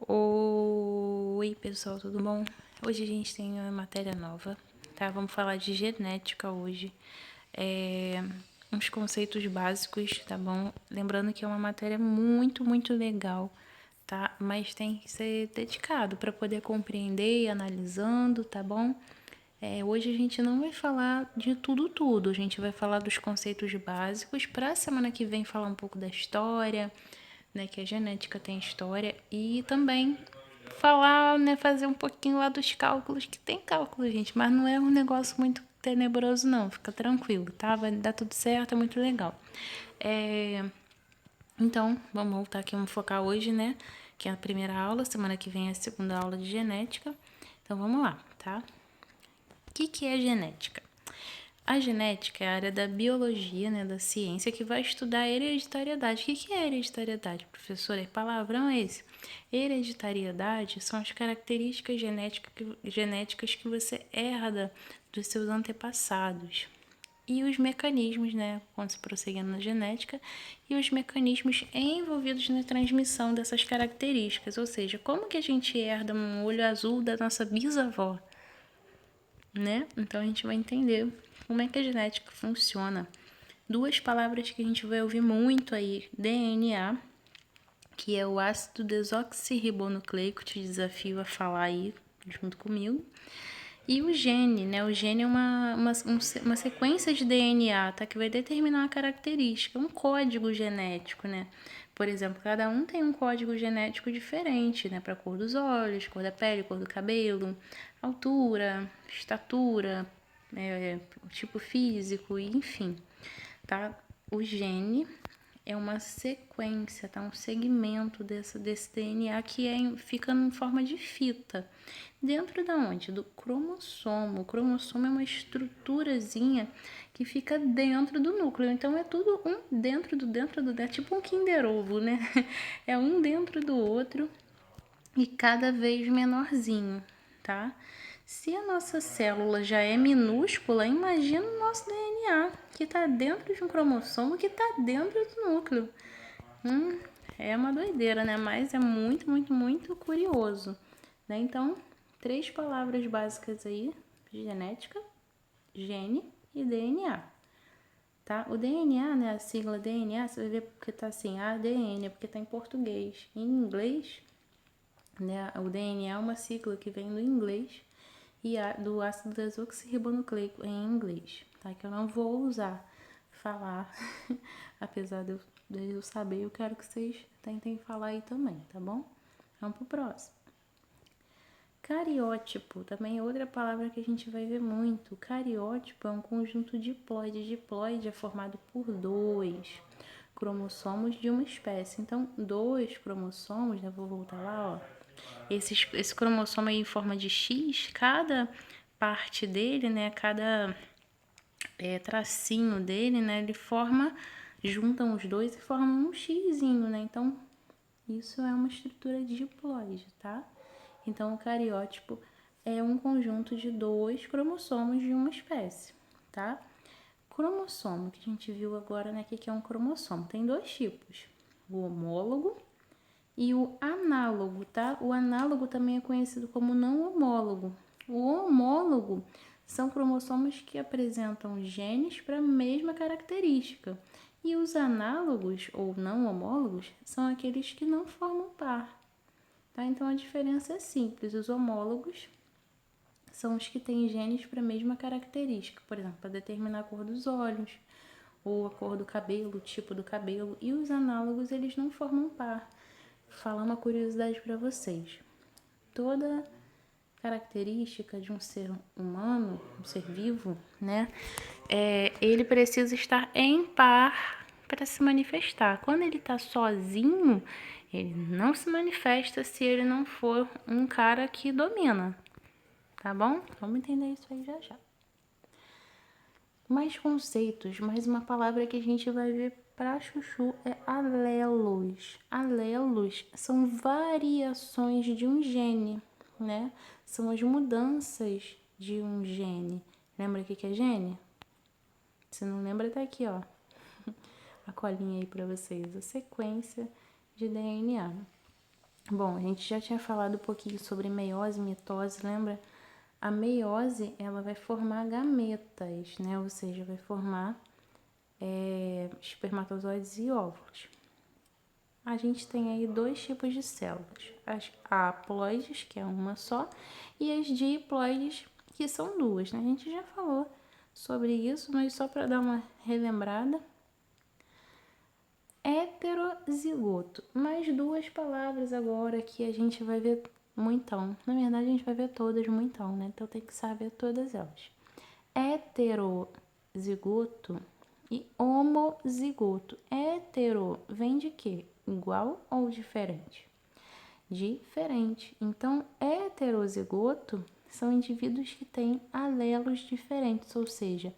Oi, pessoal, tudo bom? Hoje a gente tem uma matéria nova, tá? Vamos falar de genética hoje. Uns conceitos básicos, tá bom? Lembrando que é uma matéria muito legal, tá? Mas tem que ser dedicado para poder compreender e ir analisando, tá bom? Hoje a gente não vai falar de tudo. A gente vai falar dos conceitos básicos. Para a semana que vem falar um pouco da história, né? Que a genética tem história. E também falar, né? Fazer um pouquinho lá dos cálculos, que tem cálculo, gente. Mas não é um negócio muito tenebroso, não. Fica tranquilo, tá? Vai dar tudo certo, é muito legal. Então, vamos voltar aqui, vamos focar hoje, né? Que é a primeira aula, semana que vem é a segunda aula de genética. Então, vamos lá, tá? O que é genética? A genética é a área da biologia, né, da ciência, que vai estudar a hereditariedade. O que é hereditariedade, professor? É palavrão é esse? Hereditariedade são as características genéticas que você herda dos seus antepassados. E os mecanismos, né, quando se prossegue na genética, e os mecanismos envolvidos na transmissão dessas características. Ou seja, como que a gente herda um olho azul da nossa bisavó? Né? Então a gente vai entender como é que a genética funciona. Duas palavras que a gente vai ouvir muito aí: DNA, que é o ácido desoxirribonucleico, te desafio a falar aí junto comigo. E o gene, né? O gene é uma sequência de DNA, tá? Que vai determinar uma característica, um código genético, né? Por exemplo, cada um tem um código genético diferente, né? Para cor dos olhos, cor da pele, cor do cabelo, altura, estatura, tipo físico, enfim, tá? O gene é uma sequência, tá? Um segmento desse DNA que fica em forma de fita. Dentro da onde? Do cromossomo. O cromossomo é uma estruturazinha que fica dentro do núcleo. Então é tudo um dentro do, é tipo um Kinder Ovo, né? É um dentro do outro e cada vez menorzinho, tá? Se a nossa célula já é minúscula, imagina o nosso DNA, que está dentro de um cromossomo que está dentro do núcleo. É uma doideira, né? Mas é muito curioso, né? Então, três palavras básicas aí: genética, gene e DNA, tá? O DNA, né? A sigla DNA, você vai ver porque tá assim, ADN, porque tá em português. Em inglês, né? O DNA é uma sigla que vem do inglês e do ácido desoxirribonucleico em inglês, tá? Que eu não vou usar falar, apesar de eu saber, eu quero que vocês tentem falar aí também, tá bom? Vamos pro próximo. Cariótipo, também é outra palavra que a gente vai ver muito. Cariótipo é um conjunto diploide. Diploide é formado por dois cromossomos de uma espécie. Então, dois cromossomos, né? Vou voltar lá, ó. Esse cromossomo aí em forma de X, cada parte dele, né? Cada tracinho dele, né? Ele juntam os dois e formam um xizinho, né? Então, isso é uma estrutura diploide, tá? Então, o cariótipo é um conjunto de dois cromossomos de uma espécie, tá? Cromossomo, que a gente viu agora, né? O que é um cromossomo? Tem dois tipos: o homólogo e o análogo, tá? O análogo também é conhecido como não homólogo. O homólogo são cromossomos que apresentam genes para a mesma característica. E os análogos, ou não homólogos, são aqueles que não formam par. Tá? Então a diferença é simples. Os homólogos são os que têm genes para a mesma característica, por exemplo, para determinar a cor dos olhos, ou a cor do cabelo, o tipo do cabelo. E os análogos, eles não formam par. Vou falar uma curiosidade para vocês. Toda característica de um ser humano, um ser vivo, né? Ele precisa estar em par para se manifestar. Quando ele está sozinho, ele não se manifesta se ele não for um cara que domina, tá bom? Vamos entender isso aí já. Mais conceitos, mais uma palavra que a gente vai ver para chuchu é alelos. Alelos são variações de um gene, né? São as mudanças de um gene. Lembra o que é gene? Se não lembra, tá aqui, ó. A colinha aí para vocês, a sequência de DNA. Bom, a gente já tinha falado um pouquinho sobre meiose e mitose, lembra? A meiose, ela vai formar gametas, né? Ou seja, vai formar espermatozoides e óvulos. A gente tem aí dois tipos de células, as haploides, que é uma só, e as diploides, que são duas, né? A gente já falou sobre isso, mas só para dar uma relembrada. Heterozigoto, mais duas palavras agora que a gente vai ver muitão. Na verdade, a gente vai ver todas muitão, né? Então tem que saber todas elas. Heterozigoto e homozigoto. Hetero vem de quê? Igual ou diferente? Diferente. Então, heterozigoto são indivíduos que têm alelos diferentes, ou seja,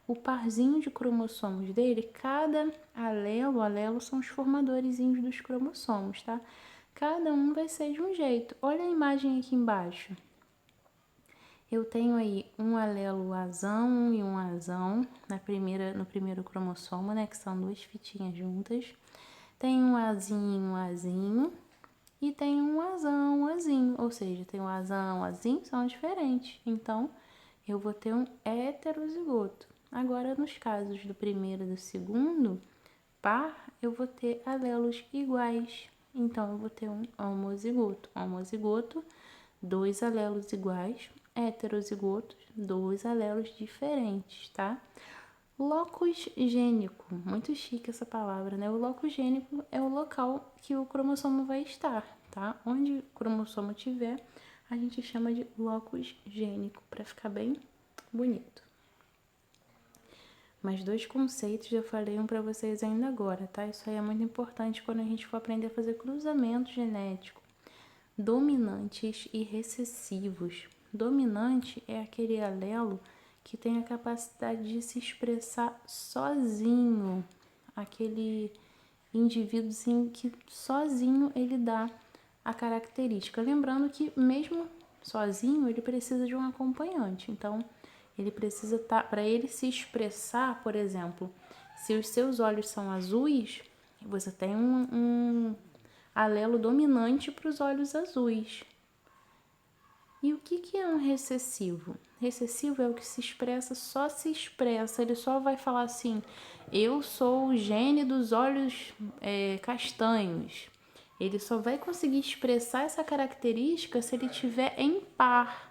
o parzinho de cromossomos dele, cada alelo são os formadores dos cromossomos, tá? Cada um vai ser de um jeito. Olha a imagem aqui embaixo. Eu tenho aí um alelo azão e um azão no primeiro cromossomo, né? Que são duas fitinhas juntas. Tem um azinho e tem um azinho. Ou seja, tem um azinho, são diferentes. Então, eu vou ter um heterozigoto. Agora, nos casos do primeiro e do segundo par, eu vou ter alelos iguais. Então, eu vou ter um homozigoto. Homozigoto, dois alelos iguais. Heterozigotos, dois alelos diferentes, tá? Locus gênico, muito chique essa palavra, né? O locus gênico é o local que o cromossomo vai estar, tá? Onde o cromossomo estiver, a gente chama de locus gênico, para ficar bem bonito. Mas dois conceitos eu falei um para vocês ainda agora, tá? Isso aí é muito importante quando a gente for aprender a fazer cruzamento genético. Dominantes e recessivos. Dominante é aquele alelo que tem a capacidade de se expressar sozinho, aquele indivíduozinho que sozinho ele dá a característica. Lembrando que mesmo sozinho ele precisa de um acompanhante, então ele precisa estar, para ele se expressar, por exemplo, se os seus olhos são azuis, você tem um alelo dominante para os olhos azuis. E o que é um recessivo? Recessivo é o que só se expressa, ele só vai falar assim, eu sou o gene dos olhos castanhos. Ele só vai conseguir expressar essa característica se ele tiver em par,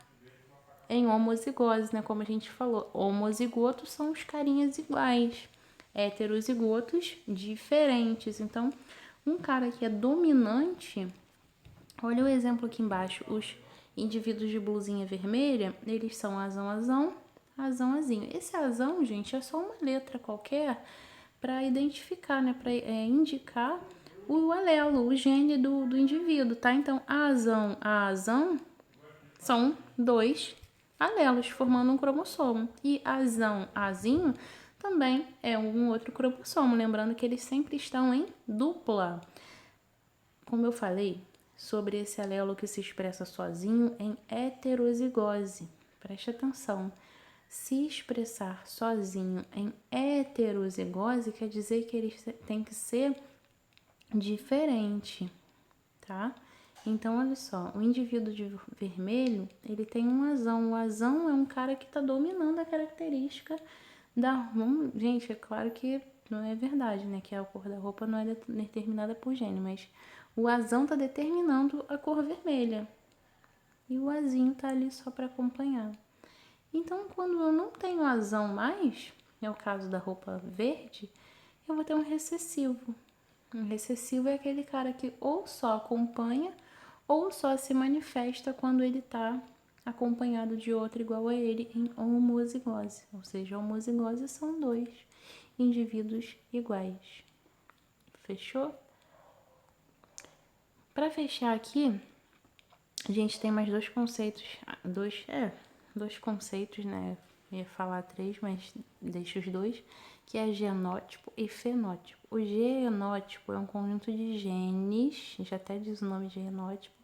em homozigose, né? Como a gente falou, homozigotos são os carinhas iguais, heterozigotos diferentes. Então, um cara que é dominante, olha o exemplo aqui embaixo, os indivíduos de blusinha vermelha, eles são azão, azinho. Esse azão, gente, é só uma letra qualquer para identificar, né? Para indicar o alelo, o gene do indivíduo, tá? Então, azão são dois alelos formando um cromossomo. E azinho também é um outro cromossomo. Lembrando que eles sempre estão em dupla. Como eu falei sobre esse alelo que se expressa sozinho em heterozigose. Preste atenção. Se expressar sozinho em heterozigose quer dizer que ele tem que ser diferente, tá? Então, olha só, o indivíduo de vermelho, ele tem um azão. O azão é um cara que está dominando a característica da... Gente, é claro que não é verdade, né? Que a cor da roupa não é determinada por gênio, mas o azão está determinando a cor vermelha. E o azinho tá ali só para acompanhar. Então, quando eu não tenho azão mais, é o caso da roupa verde, eu vou ter um recessivo. Um recessivo é aquele cara que ou só acompanha ou só se manifesta quando ele está acompanhado de outro igual a ele em homozigose. Ou seja, homozigose são dois indivíduos iguais. Fechou? Para fechar aqui, a gente tem mais dois conceitos, dois conceitos, né? Eu ia falar três, mas deixo os dois, que é genótipo e fenótipo. O genótipo é um conjunto de genes, já até diz o nome de genótipo,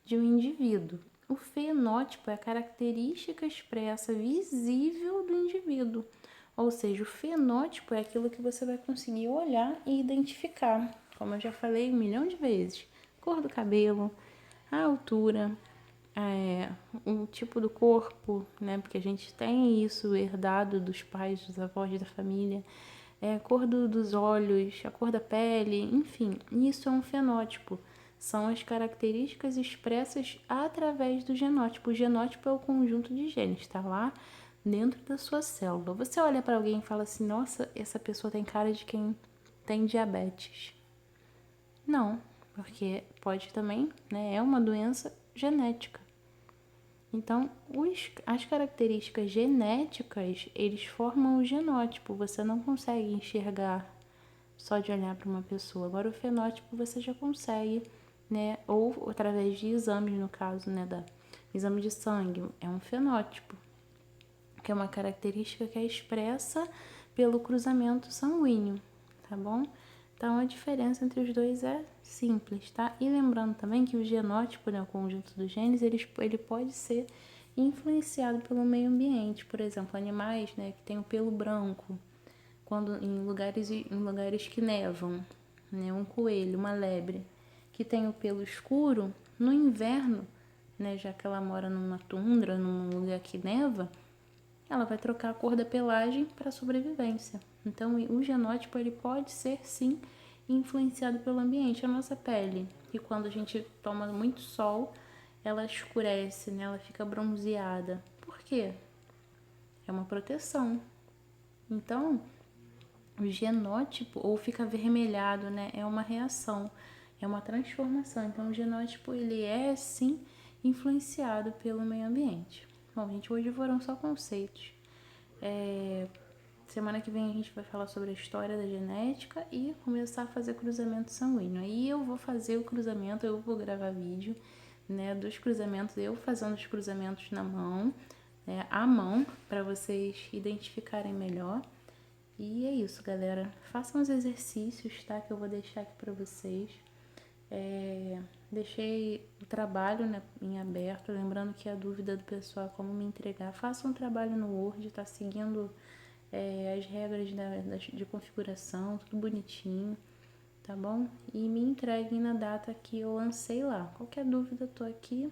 de um indivíduo. O fenótipo é a característica expressa visível do indivíduo. Ou seja, o fenótipo é aquilo que você vai conseguir olhar e identificar, como eu já falei 1 milhão de vezes. cor do cabelo, a altura, o tipo do corpo, né? Porque a gente tem isso herdado dos pais, dos avós, da família. A cor dos olhos, a cor da pele, enfim, isso é um fenótipo. São as características expressas através do genótipo. O genótipo é o conjunto de genes, está lá dentro da sua célula. Você olha para alguém e fala assim: nossa, essa pessoa tem cara de quem tem diabetes. Não, porque pode também, né? É uma doença genética. Então, as características genéticas, eles formam o genótipo. Você não consegue enxergar só de olhar para uma pessoa. Agora, o fenótipo você já consegue, né? Ou através de exames, no caso, né? Exame de sangue, é um fenótipo, que é uma característica que é expressa pelo cruzamento sanguíneo, tá bom? Então, a diferença entre os dois é simples, tá? E lembrando também que o genótipo, né, o conjunto dos genes, ele pode ser influenciado pelo meio ambiente. Por exemplo, animais, né, que têm o pelo branco, quando em lugares que nevam, né, um coelho, uma lebre, que tem o pelo escuro, no inverno, né, já que ela mora numa tundra, num lugar que neva, ela vai trocar a cor da pelagem para sobrevivência. Então, o genótipo ele pode ser sim influenciado pelo ambiente. A nossa pele, e quando a gente toma muito sol, ela escurece, né? Ela fica bronzeada. Por quê? É uma proteção. Então, o genótipo, ou fica avermelhado, né? É uma reação, é uma transformação. Então, o genótipo ele é sim influenciado pelo meio ambiente. Bom, gente, hoje foram só conceitos. Semana que vem a gente vai falar sobre a história da genética e começar a fazer cruzamento sanguíneo. Aí eu vou fazer o cruzamento, eu vou gravar vídeo, né, dos cruzamentos, eu fazendo os cruzamentos na mão, né, à mão, para vocês identificarem melhor. E é isso, galera. Façam os exercícios, tá? Que eu vou deixar aqui para vocês. Deixei o trabalho, né, em aberto, lembrando que a dúvida do pessoal é como me entregar. Faça um trabalho no Word, tá seguindo as regras de configuração, tudo bonitinho, tá bom? E me entreguem na data que eu lancei lá. Qualquer dúvida, tô aqui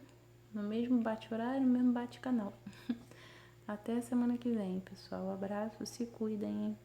no mesmo bate-horário, no mesmo bate-canal. Até a semana que vem, pessoal. Um abraço, se cuidem, hein?